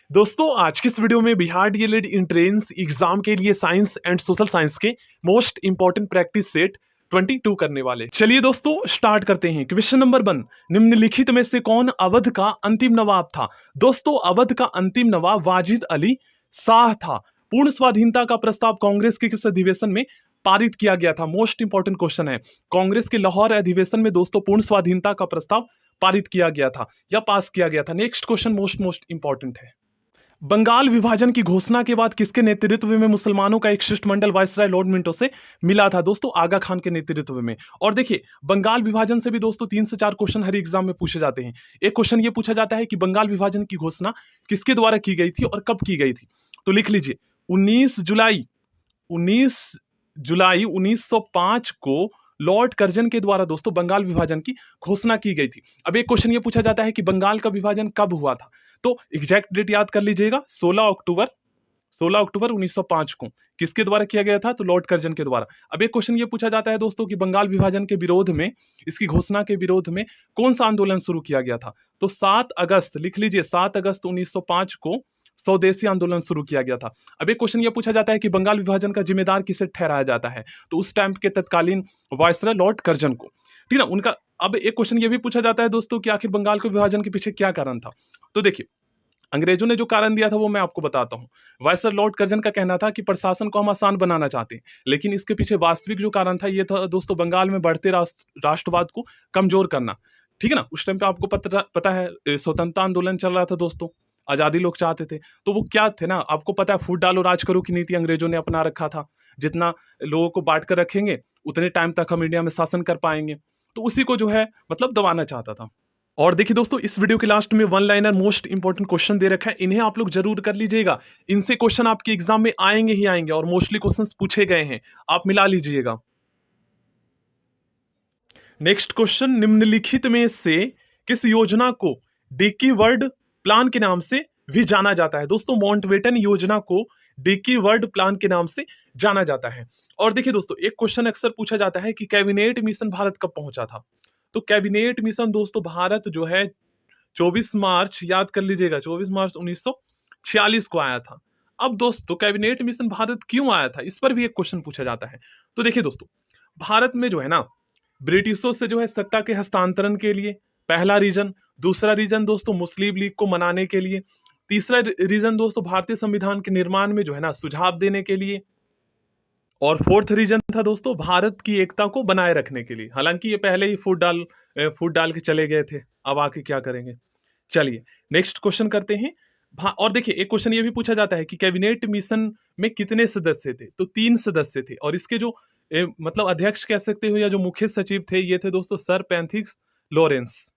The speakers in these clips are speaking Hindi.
दोस्तों आज की इस वीडियो में बिहार डीएलएड एंट्रेंस एग्जाम के लिए साइंस एंड सोशल साइंस के मोस्ट इंपॉर्टेंट प्रैक्टिस सेट 22 करने वाले। चलिए दोस्तों स्टार्ट करते हैं। क्वेश्चन नंबर 1, निम्नलिखित में से कौन अवध का अंतिम नवाब था? दोस्तों अवध का अंतिम नवाब वाजिद अली शाह था। पूर्ण स्वाधीनता का प्रस्ताव कांग्रेस के किस अधिवेशन में पारित किया गया था? मोस्ट इंपॉर्टेंट क्वेश्चन है। कांग्रेस के लाहौर अधिवेशन में दोस्तों पूर्ण स्वाधीनता का प्रस्ताव पारित किया गया था या पास किया गया था। नेक्स्ट क्वेश्चन मोस्ट इंपॉर्टेंट है। बंगाल विभाजन की घोषणा के बाद किसके नेतृत्व में मुसलमानों का एक शिष्टमंडल वायसराय लॉर्ड मिंटो से मिला था? दोस्तों आगा खान के नेतृत्व में। और देखिए बंगाल विभाजन से भी दोस्तों 3 से 4 क्वेश्चन हर एग्जाम में पूछे जाते हैं। एक क्वेश्चन ये पूछा जाता है कि बंगाल विभाजन की घोषणा किसके द्वारा की गई थी और कब की गई थी? तो लिख लीजिए 19 जुलाई 1905 को लॉर्ड कर्जन के द्वारा दोस्तों बंगाल विभाजन की घोषणा की गई थी। अब एक क्वेश्चन ये पूछा जाता है कि बंगाल का विभाजन कब हुआ था? तो एग्जैक्ट डेट याद कर लीजिएगा, 16 अक्टूबर 1905 को। किसके द्वारा किया गया था? तो लॉर्ड कर्जन के द्वारा। अब एक क्वेश्चन ये पूछा जाता है दोस्तों कि बंगाल विभाजन के विरोध में, इसकी घोषणा के विरोध में कौन सा आंदोलन शुरू किया गया था? तो 7 अगस्त, लिख लीजिए 7 अगस्त 1905 को स्वदेशी आंदोलन शुरू किया गया था। अब एक क्वेश्चन यह पूछा जाता है कि बंगाल विभाजन का जिम्मेदार किसे ठहराया जाता है? तो उस टाइम के तत्कालीन वायसराय लॉर्ड कर्जन को। ठीक ना उनका। अब एक क्वेश्चन यह भी पूछा जाता है दोस्तों कि आखिर बंगाल के विभाजन के पीछे क्या कारण था? तो देखिए अंग्रेजों ने जो कारण दिया था वो मैं आपको बताता हूं। वायसराय लॉर्ड कर्जन का कहना था कि प्रशासन को हम आसान बनाना चाहते हैं, लेकिन इसके पीछे वास्तविक जो कारण था ये था दोस्तों बंगाल में बढ़ते राष्ट्रवाद को कमजोर करना। ठीक है ना। उस टाइम पे आपको पता है स्वतंत्रता आंदोलन चल रहा था दोस्तों, आजादी लोग चाहते थे। तो वो क्या थे ना, आपको पता है फूट डालो राज करो की नीति अंग्रेजों ने अपना रखा था। जितना लोगों को बांट कर रखेंगे उतने टाइम तक हम इंडिया में शासन कर पाएंगे। तो उसी को जो है मतलब दबाना चाहता था। और देखिए दोस्तों इस वीडियो के लास्ट में one liner most important question दे रखा है, इन्हें आप लोग जरूर कर लीजिएगा। इनसे क्वेश्चन आपके एग्जाम में आएंगे ही आएंगे और मोस्टली क्वेश्चंस पूछे गए हैं, आप मिला लीजिएगा। नेक्स्ट क्वेश्चन, निम्नलिखित में से किस योजना को डिकी वर्ल्ड प्लान के नाम से भी जाना जाता है? दोस्तों माउंटबेटन योजना को डिकी वर्ल्ड प्लान के नाम से जाना जाता है। और देखिए दोस्तों एक क्वेश्चन अक्सर पूछा जाता है कि कैबिनेट मिशन भारत कब पहुंचा था? तो कैबिनेट मिशन दोस्तों भारत जो है 24 मार्च, याद कर लीजिएगा 24 मार्च 1946 को आया था। अब दोस्तों कैबिनेट मिशन भारत क्यों आया था, इस पर भी एक क्वेश्चन पूछा जाता है। तो देखिए दोस्तों भारत में जो है ना ब्रिटिशों से जो है सत्ता के हस्तांतरण के लिए पहला रीजन, दूसरा रीजन दोस्तों मुस्लिम लीग को मनाने के लिए, तीसरा रीजन दोस्तों भारतीय संविधान के निर्माण में जो है ना सुझाव देने के लिए, और फोर्थ रीजन था दोस्तों भारत की एकता को बनाए रखने के लिए। हालांकि ये पहले ही फूट डाल के चले गए थे, अब आके क्या करेंगे। चलिए नेक्स्ट क्वेश्चन करते हैं। और देखिए एक क्वेश्चन ये भी पूछा जाता है कि कैबिनेट मिशन में कितने सदस्य थे? तो 3 सदस्य थे। और इसके जो मतलब अध्यक्ष कह सकते हो या जो मुख्य सचिव थे ये थे दोस्तों sir Pethick Lawrence.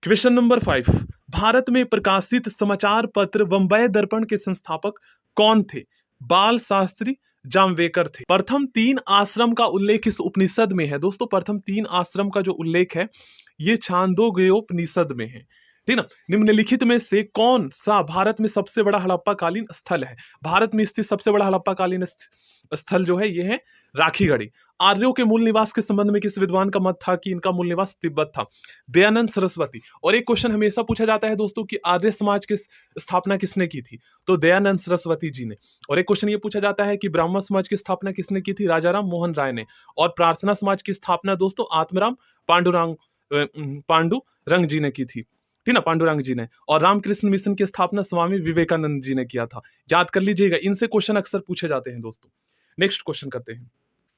Question number 5, Bharat में प्रकाशित समाचार पत्र बंबई दर्पण के संस्थापक कौन थे? बाल शास्त्री जाम्बेकर थे। प्रथम 3 आश्रम का उल्लेख इस उपनिषद में है दोस्तों। प्रथम 3 आश्रम का जो उल्लेख है ये छांदोग्योपनिषद में है। ठीक ना। निम्नलिखित में से कौन सा भारत में सबसे बड़ा हड़प्पाकालीन स्थल है? भारत में स्थित सबसे बड़ा हड़प्पाकालीन स्थल जो है ये है राखीगढ़ी। आर्यों के मूल निवास के संबंध में किस विद्वान का मत था कि इनका मूल निवास तिब्बत था? दयानंद सरस्वती। और एक क्वेश्चन हमेशा पूछा जाता है दोस्तों कि आर्य समाज की स्थापना किसने की थी? तो दयानंद सरस्वती जी ने। और एक क्वेश्चन ये पूछा जाता है कि ब्राह्मण समाज की स्थापना किसने की थी? राजाराम मोहन राय ने। और प्रार्थना समाज की स्थापना दोस्तों आत्मराम पांडुरंग जी ने की थी। ठीक ना, पांडुरंग जी ने। और रामकृष्ण मिशन की स्थापना स्वामी विवेकानंद जी ने किया था। याद कर लीजिएगा, इनसे क्वेश्चन अक्सर पूछे जाते हैं दोस्तों। नेक्स्ट क्वेश्चन करते हैं।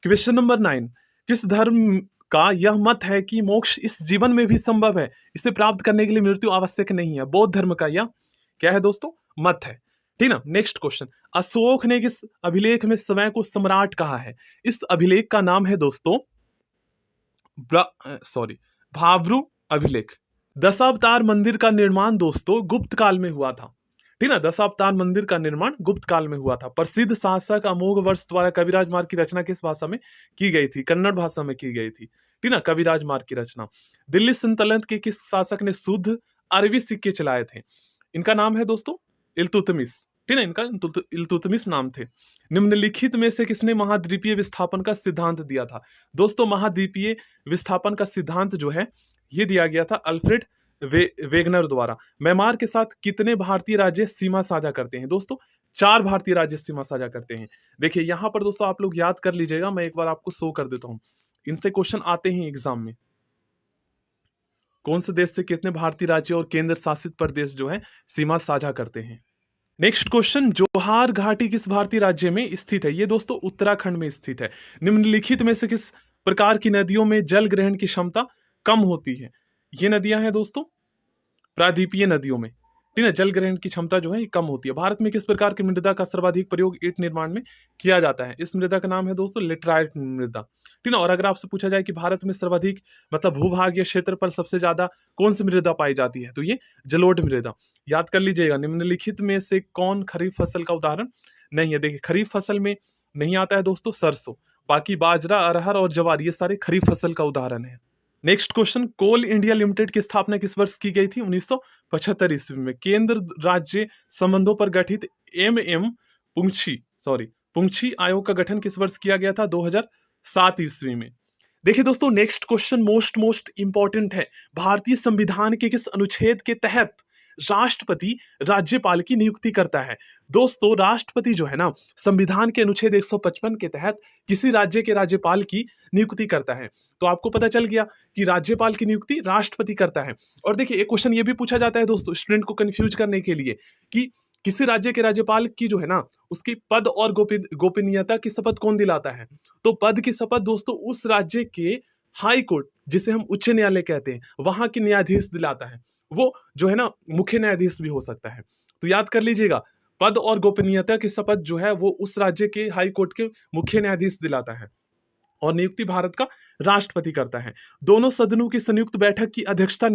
क्वेश्चन नंबर 9, किस धर्म का यह मत है कि मोक्ष इस जीवन में भी संभव है, इसे प्राप्त करने के लिए मृत्यु आवश्यक नहीं है? बौद्ध धर्म का यह क्या है दोस्तों? मत है। ठीक ना। नेक्स्ट क्वेश्चन, अशोक ने किस अभिलेख में समय को सम्राट कहा है? इस अभिलेख का नाम है दोस्तों भाब्रू अभिलेख। दशावतार मंदिर का निर्माण दोस्तों गुप्त काल में हुआ था। ठीक ना, दशावतार मंदिर का निर्माण गुप्त काल में हुआ था। प्रसिद्ध शासक अमोघ वर्ष द्वारा कविराज मार्ग की रचना किस भाषा में की गई थी? कन्नड़ भाषा में की गई थी। ठीक ना, कविराज मार्ग की रचना। दिल्ली सल्तनत के किस शासक ने शुद्ध अरबी सिक्के चलाए थे? इनका नाम है दोस्तों इल्तुतमिश। ठीक है, इनका इल्तुतमिश नाम थे। निम्नलिखित में से किसने महाद्वीपीय विस्थापन का सिद्धांत दिया था? दोस्तों महाद्वीपीय विस्थापन का सिद्धांत जो है ये दिया गया था अल्फ्रेड वेगनर द्वारा। म्यांमार के साथ कितने भारतीय राज्य सीमा साझा करते हैं? दोस्तों 4 भारतीय राज्य सीमा साझा करते हैं। देखिए यहां पर दोस्तों आप लोग याद कर लीजिएगा, मैं एक बार आपको शो कर देता हूं, इनसे क्वेश्चन आते हैं एग्जाम में। कौन से देश से कितने भारतीय राज्य और केंद्र शासित प्रदेश जो है सीमा साझा करते हैं? नेक्स्ट क्वेश्चन, जोहार घाटी किस भारतीय राज्य में स्थित है? ये दोस्तों उत्तराखंड में स्थित है। निम्नलिखित में से किस प्रकार की नदियों में जल ग्रहण की क्षमता कम होती है? ये नदियां हैं दोस्तों प्रायद्वीपीय नदियों में, ठीक है, जल ग्रहण की क्षमता जो है ये कम होती है। भारत में किस प्रकार की मृदा का सर्वाधिक प्रयोग ईंट निर्माण में किया जाता है? इस मृदा का नाम है दोस्तों लेटराइट मृदा, ठीक है। और अगर आपसे पूछा जाए कि भारत में सर्वाधिक मतलब भूभाग या क्षेत्र पर सबसे ज्यादा कौन सी मृदा पाई जाती है, तो ये जलोढ़ मृदा। याद कर लीजिएगा, निम्नलिखित में से कौन खरीफ फसल का उदाहरण नहीं है? देखिए खरीफ फसल में नहीं आता है दोस्तों सरसों, बाकी बाजरा, अरहर और ज्वार ये सारे खरीफ फसल का उदाहरण है। नेक्स्ट क्वेश्चन, कोल इंडिया लिमिटेड की स्थापना किस वर्ष की गई थी? 1975 ईस्वी में। केंद्र राज्य संबंधों पर गठित पुंछी आयोग का गठन किस वर्ष किया गया था? 2007 ईस्वी में। देखिए दोस्तों नेक्स्ट क्वेश्चन मोस्ट इंपॉर्टेंट है। भारतीय संविधान के किस अनुच्छेद के तहत राष्ट्रपति राज्यपाल की नियुक्ति करता है? दोस्तों राष्ट्रपति जो है ना संविधान के अनुच्छेद 155 के तहत किसी राज्य के राज्यपाल की नियुक्ति करता है। तो आपको पता चल गया कि राज्यपाल की नियुक्ति राष्ट्रपति करता है। और देखिए एक क्वेश्चन ये भी पूछा जाता है दोस्तों स्टूडेंट को कंफ्यूज करने के लिए कि किसी राज्य के राज्यपाल की जो है ना उसकी पद और गोपनीयता की शपथ कौन दिलाता है? तो पद की शपथ दोस्तों उस राज्य के हाई कोर्ट, जिसे हम उच्च न्यायालय कहते हैं, वहां के न्यायाधीश दिलाता है। वो जो है ना मुख्य न्यायाधीश भी हो सकता है। तो याद कर लीजिएगा, पद और गोपनीयता की शपथ जो है वो उस राज्य के हाई कोर्ट के मुख्य न्यायाधीश दिलाता है और नियुक्ति भारत का राष्ट्रपति करता है। दोनों सदनों की संयुक्त बैठक की अध्यक्षता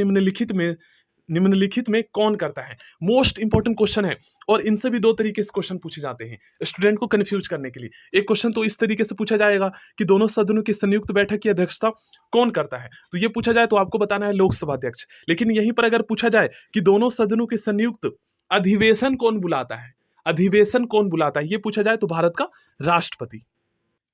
निम्नलिखित में कौन करता है? मोस्ट इंपॉर्टेंट क्वेश्चन है और इनसे भी 2 तरीके से क्वेश्चन पूछे जाते हैं स्टूडेंट को कंफ्यूज करने के लिए। एक क्वेश्चन तो इस तरीके से पूछा जाएगा कि दोनों सदनों की संयुक्त बैठक की अध्यक्षता कौन करता है? तो ये पूछा जाए तो आपको बताना है लोकसभा अध्यक्ष। लेकिन यहीं पर अगर पूछा जाए कि दोनों सदनों के संयुक्त अधिवेशन कौन बुलाता है, ये पूछा जाए तो भारत का राष्ट्रपति।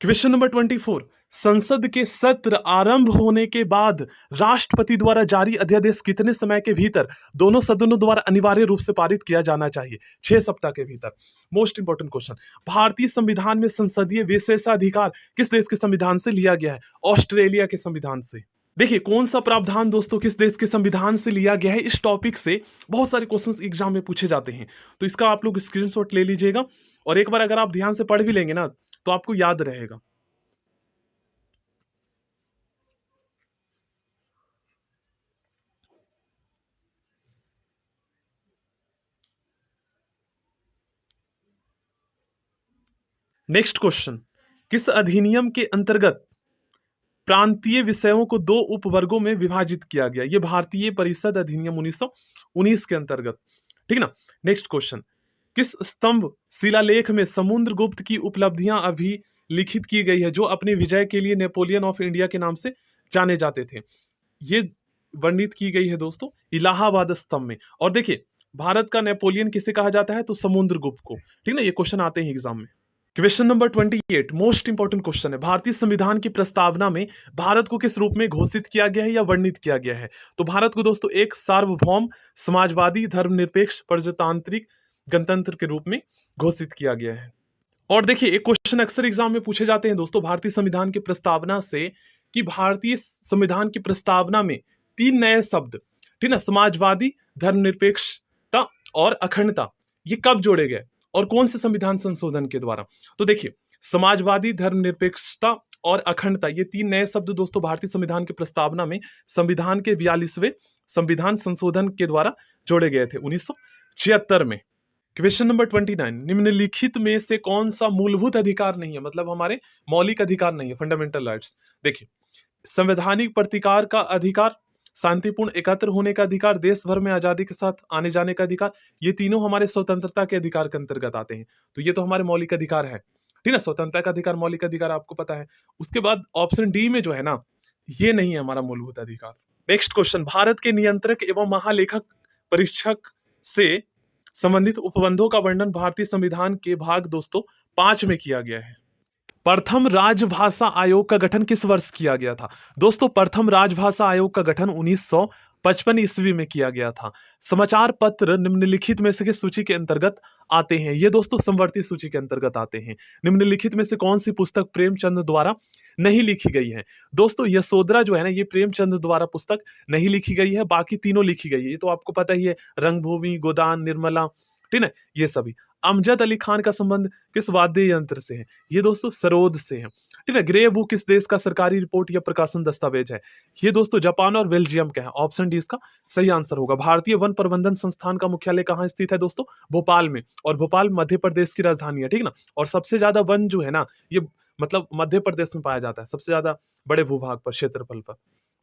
क्वेश्चन नंबर 24, संसद के सत्र आरंभ होने के बाद राष्ट्रपति द्वारा जारी अध्यादेश कितने समय के भीतर दोनों सदनों द्वारा अनिवार्य रूप से पारित किया जाना चाहिए? 6 सप्ताह के भीतर। मोस्ट इंपोर्टेंट क्वेश्चन, भारतीय संविधान में संसदीय विशेषाधिकार किस देश के संविधान से लिया गया है? ऑस्ट्रेलिया के संविधान से। देखिए कौन सा प्रावधान दोस्तों किस देश के संविधान से लिया गया है, इस टॉपिक से बहुत सारे क्वेश्चंस एग्जाम में पूछे जाते हैं। तो इसका आप लोग स्क्रीनशॉट ले लीजिएगा और एक बार अगर आप ध्यान से पढ़ भी लेंगे ना तो आपको याद रहेगा। नेक्स्ट क्वेश्चन, किस अधिनियम के अंतर्गत प्रांतीय विषयों को 2 उपवर्गों में विभाजित किया गया? ये भारतीय परिषद अधिनियम 1919 के अंतर्गत, ठीक ना। नेक्स्ट क्वेश्चन, किस स्तंभ शिलालेख में समुद्रगुप्त की उपलब्धियां अभी लिखित की गई है जो अपनी विजय के लिए नेपोलियन ऑफ इंडिया के नाम से जाने जाते थे? ये वर्णित की गई है दोस्तों इलाहाबाद स्तंभ में। और देखिए भारत का नेपोलियन किसे कहा जाता है? तो समुद्रगुप्त को, ठीक ना। ये क्वेश्चन आते हैं एग्जाम में। Question number 28, most important question है। भारतीय संविधान की प्रस्तावना में भारत को किस रूप में घोषित किया गया है या वर्णित किया गया है? तो भारत को दोस्तों एक सार्वभौम समाजवादी धर्मनिरपेक्ष प्रजातांत्रिक गणतंत्र के रूप में घोषित किया गया है। और देखिए एक क्वेश्चन अक्सर एग्जाम में पूछे जाते हैं दोस्तों भारतीय संविधान की प्रस्तावना से कि भारतीय संविधान की प्रस्तावना में 3 नए शब्द, ठीक ना, समाजवादी, धर्मनिरपेक्षता और अखंडता, ये कब जोड़े गए और कौन से संविधान संशोधन के द्वारा? तो देखिए समाजवादी, धर्मनिरपेक्षता और अखंडता, ये 3 नए शब्द दोस्तों भारतीय संविधान की प्रस्तावना में संविधान के 42वें संविधान संशोधन के द्वारा जोड़े गए थे 1976 में। क्वेश्चन नंबर 29, निम्नलिखित में से कौन सा मूलभूत अधिकार नहीं है, मतलब हमारे मौलिक अधिकार नहीं है, फंडामेंटल राइट्स? देखिए संवैधानिक प्रतिकार का अधिकार, शांतिपूर्ण एकत्र होने का अधिकार, देश भर में आजादी के साथ आने जाने का अधिकार, ये तीनों हमारे स्वतंत्रता के अधिकार के अंतर्गत आते हैं। तो ये तो हमारे मौलिक अधिकार है, ठीक है, स्वतंत्रता का अधिकार मौलिक अधिकार आपको पता है। उसके बाद ऑप्शन डी में जो है ना ये नहीं है हमारा मूलभूत अधिकार। नेक्स्ट क्वेश्चन, भारत के नियंत्रक एवं महालेखक परीक्षक से संबंधित उपबंधों का वर्णन भारतीय संविधान के भाग दोस्तों 5 में किया गया है। प्रथम राजभाषा आयोग का गठन किस वर्ष किया गया था? दोस्तों प्रथम राजभाषा आयोग का गठन 19 55 ईस्वी में किया गया था। समाचार पत्र निम्नलिखित में से किस सूची के अंतर्गत आते हैं? ये दोस्तों समवर्ती सूची के अंतर्गत आते हैं। निम्नलिखित में से कौन सी पुस्तक प्रेमचंद द्वारा नहीं लिखी गई है? दोस्तों यशोधरा जो है ना, ये प्रेमचंद द्वारा पुस्तक नहीं लिखी गई है, बाकी तीनों लिखी गई है। ये तो आपको पता ही है, रंगभूमि, गोदान, निर्मला, ठीक है, ये सभी। अमजद अली खान का संबंध किस वाद्य यंत्र से है? ये दोस्तों सरोद से है, ठीक है। ग्रे बुक किस देश का सरकारी रिपोर्ट या प्रकाशन दस्तावेज है? ये दोस्तों जापान और बेल्जियम का है। ऑप्शन डी इसका सही आंसर होगा। भारतीय वन प्रबंधन संस्थान का मुख्यालय कहाँ स्थित है दोस्तों? भोपाल में। और भोपाल मध्य प्रदेश की राजधानी है, ठीक ना। और सबसे ज्यादा वन जो है ना, ये मतलब मध्य प्रदेश में पाया जाता है, सबसे ज्यादा बड़े भूभाग पर, क्षेत्रफल पर,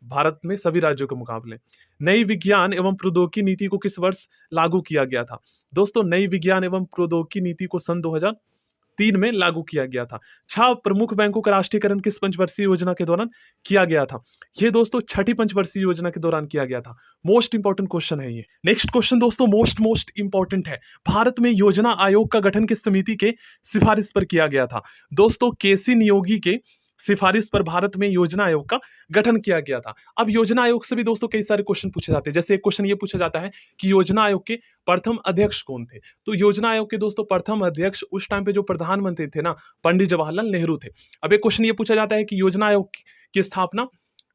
भारत में सभी राज्यों के मुकाबले। नई विज्ञान एवं प्रौद्योगिकी नीति को किस वर्ष लागू किया गया था? दोस्तों नई विज्ञान एवं प्रौद्योगिकी नीति को सन 2003 में लागू किया गया था। 6 प्रमुख बैंकों का राष्ट्रीयकरण किस पंचवर्षीय योजना के दौरान किया गया था? ये दोस्तों छठी पंचवर्षीय योजना के दौरान किया गया था। मोस्ट इंपॉर्टेंट क्वेश्चन है ये। नेक्स्ट क्वेश्चन दोस्तों मोस्ट इंपॉर्टेंट है। भारत में योजना आयोग का गठन किस समिति के सिफारिश पर किया गया था? दोस्तों केसी नियोगी के सिफारिश पर भारत में योजना आयोग का गठन किया गया था। अब योजना आयोग से भी दोस्तों कई सारे क्वेश्चन पूछे जाते हैं। जैसे एक क्वेश्चन ये पूछा जाता है कि योजना आयोग के प्रथम अध्यक्ष कौन थे? तो योजना आयोग के दोस्तों प्रथम अध्यक्ष उस टाइम पे जो प्रधानमंत्री थे ना, पंडित जवाहरलाल नेहरू थे। अब एक क्वेश्चन ये पूछा जाता है कि योजना आयोग की स्थापना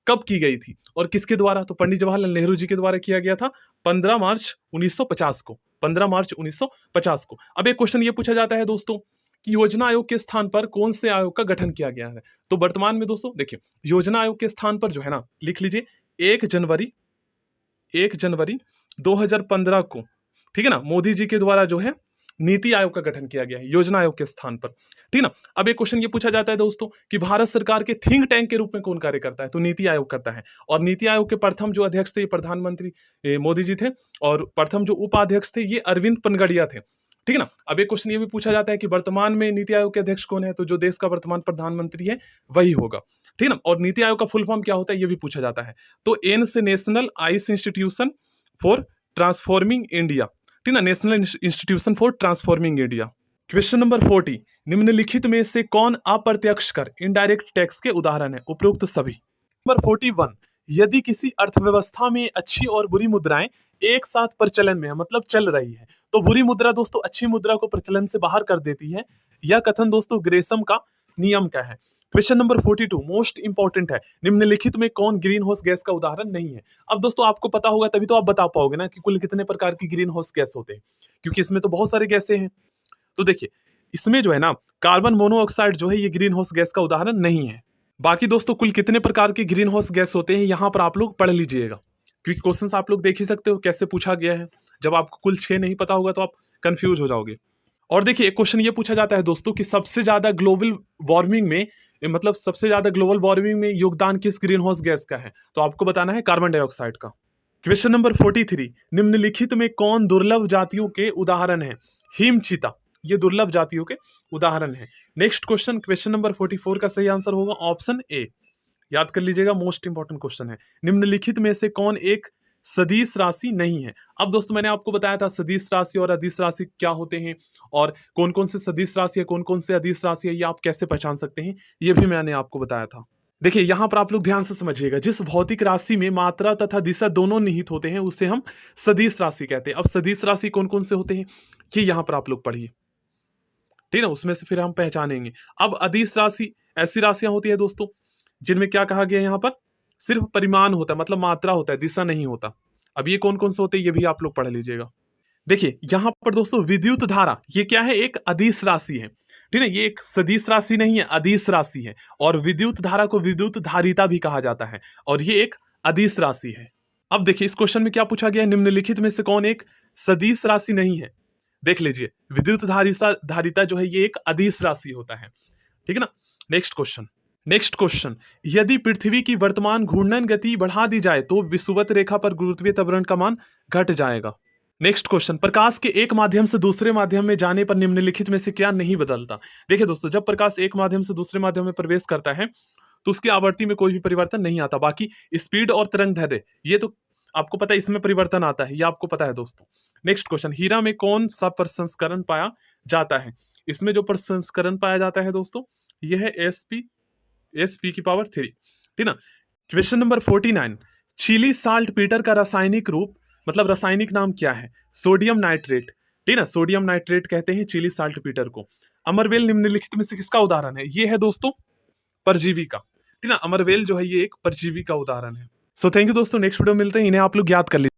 कब की गई थी और किसके द्वारा? तो पंडित जवाहरलाल नेहरू जी के द्वारा किया गया था 15 मार्च 1950 को। 15 मार्च 1950 को। अब एक क्वेश्चन ये पूछा जाता है दोस्तों कि योजना आयोग के स्थान पर कौन से आयोग का गठन किया गया है? तो वर्तमान में दोस्तों देखिए, योजना आयोग के स्थान पर जो है ना, लिख लीजिए 1 जनवरी 2015 को, ठीक है ना, मोदी जी के द्वारा जो है नीति आयोग का गठन किया गया है योजना आयोग के स्थान पर, ठीक ना। अब एक क्वेश्चन ये पूछा जाता है दोस्तों कि भारत सरकार के थिंक टैंक के रूप में कौन कार्य करता है? तो नीति आयोग करता है। और नीति आयोग के प्रथम जो अध्यक्ष थे प्रधानमंत्री मोदी जी थे, और प्रथम जो उपाध्यक्ष थे ये अरविंद पनगड़िया थे, ठीक है ना। अब एक क्वेश्चन ये भी पूछा जाता है कि वर्तमान में नीति आयोग के अध्यक्ष कौन है? तो जो देश का वर्तमान प्रधानमंत्री है वही होगा, ठीक है ना। और नीति आयोग का फुल फॉर्म क्या होता है ये भी पूछा जाता है। तो एन से national ice institution for transforming India, ठीक ना, national institution for transforming India. Question number 40, निम्नलिखित में से कौन अप्रत्यक्ष कर इनडायरेक्ट टैक्स के उदाहरण है? उपरोक्त सभी। नंबर 41, यदि किसी अर्थव्यवस्था में अच्छी और बुरी मुद्राएं एक साथ प्रचलन में है, मतलब चल रही है, तो बुरी मुद्रा दोस्तों अच्छी मुद्रा को प्रचलन से बाहर कर देती है। यह कथन दोस्तों ग्रेसम का नियम का है। क्वेश्चन नंबर 42 मोस्ट इंपॉर्टेंट है। निम्नलिखित में कौन ग्रीन हाउस गैस का उदाहरण नहीं है? अब दोस्तों आपको पता होगा तभी तो आप बता पाओगे ना कि कुल कितने प्रकार की ग्रीन हाउस गैस होते हैं, क्योंकि इसमें तो बहुत सारे गैसें हैं। तो देखिए इसमें जो है ना कार्बन मोनोऑक्साइड जो है ये ग्रीन हाउस गैस का उदाहरण नहीं है। बाकी दोस्तों कुल कितने प्रकार के ग्रीन हाउस गैस होते हैं यहाँ पर आप लोग पढ़ लीजिएगा, क्योंकि क्वेश्चंस आप लोग देख ही सकते हो कैसे पूछा गया है। जब आपको कुल 6 नहीं पता होगा तो आप कंफ्यूज हो जाओगे। और देखिए एक क्वेश्चन ये पूछा जाता है दोस्तों कि सबसे ज्यादा ग्लोबल वार्मिंग में, मतलब सबसे ज्यादा ग्लोबल वार्मिंग में योगदान किस ग्रीन हाउस गैस का है? तो आपको बताना है कार्बन डाइऑक्साइड का। क्वेश्चन नंबर 43, निम्नलिखित में कौन दुर्लभ जातियों के उदाहरण है? हिमचीता, ये दुर्लभ जातियों के उदाहरण है। नेक्स्ट क्वेश्चन, क्वेश्चन नंबर 44 का सही आंसर होगा ऑप्शन ए। याद कर लीजिएगा, मोस्ट इंपॉर्टेंट क्वेश्चन है। निम्नलिखित में से कौन एक सदिश राशि नहीं है? अब दोस्तों मैंने आपको बताया था सदिश राशि और अदिश राशि क्या होते हैं, और कौन कौन से सदिश राशि है, कौन कौन से अदिश राशि है, ये आप कैसे पहचान सकते हैं, ये भी मैंने आपको बताया था। देखिए यहां पर आप लोग ध्यान से समझिएगा, जिस भौतिक राशि में मात्रा तथा दिशा दोनों निहित होते हैं उसे हम सदिश राशि कहते हैं। अब सदिश राशि कौन कौन से होते हैं ये यहां पर आप लोग पढ़िए, ठीक है ना, उसमें से फिर हम पहचानेंगे। अब अदिश राशि ऐसी राशियां होती है दोस्तों जिनमें क्या कहा गया है, यहाँ पर सिर्फ परिमाण होता है, मतलब मात्रा होता है, दिशा नहीं होता। अब ये कौन कौन से होते हैं ये भी आप लोग पढ़ लीजिएगा। देखिए यहां पर दोस्तों विद्युत धारा ये क्या है, एक अदिश राशि है, ठीक है, ये एक सदिश राशि नहीं है, अदिश राशि है। और विद्युत धारा को विद्युत धारिता भी कहा जाता है, और ये एक अदिश राशि है। अब देखिए इस क्वेश्चन में क्या पूछा गया है, निम्नलिखित में से कौन एक सदिश राशि नहीं है? देख लीजिए विद्युत धारिता जो है ये एक अदिश राशि होता है, ठीक है ना। नेक्स्ट क्वेश्चन, यदि पृथ्वी की वर्तमान घूर्णन गति बढ़ा दी जाए तो विषुवत रेखा पर गुरुत्वीय त्वरण का मान घट जाएगा। नेक्स्ट क्वेश्चन, प्रकाश के एक माध्यम से दूसरे माध्यम में जाने पर निम्नलिखित में से क्या नहीं बदलता? देखिए दोस्तों जब प्रकाश एक माध्यम से दूसरे माध्यम में प्रवेश करता है तो उसकी आवृत्ति में कोई भी परिवर्तन नहीं आता। बाकी स्पीड और तरंग दैर्ध्य ये तो आपको पता है, इसमें परिवर्तन आता है, ये आपको पता है दोस्तों। नेक्स्ट क्वेश्चन, हीरा में कौन सा प्रसंस्करण पाया जाता है? इसमें जो प्रसंस्करण पाया जाता है दोस्तों यह है एसपी की पावर 3, ठीक ना। Question number 49, Chile saltpetre का रासायनिक रूप, मतलब रासायनिक नाम क्या है? सोडियम नाइट्रेट, ठीक है ना, सोडियम नाइट्रेट कहते हैं चिली साल्ट पीटर को। अमरवेल निम्नलिखित में से किसका उदाहरण है? ये है दोस्तों परजीवी का, ठीक है ना, अमरवेल जो है ये एक परजीवी का उदाहरण है। सो थैंक यू दोस्तों, नेक्स्ट वीडियो मिलते हैं, इन्हें आप लोग याद कर लीजिए।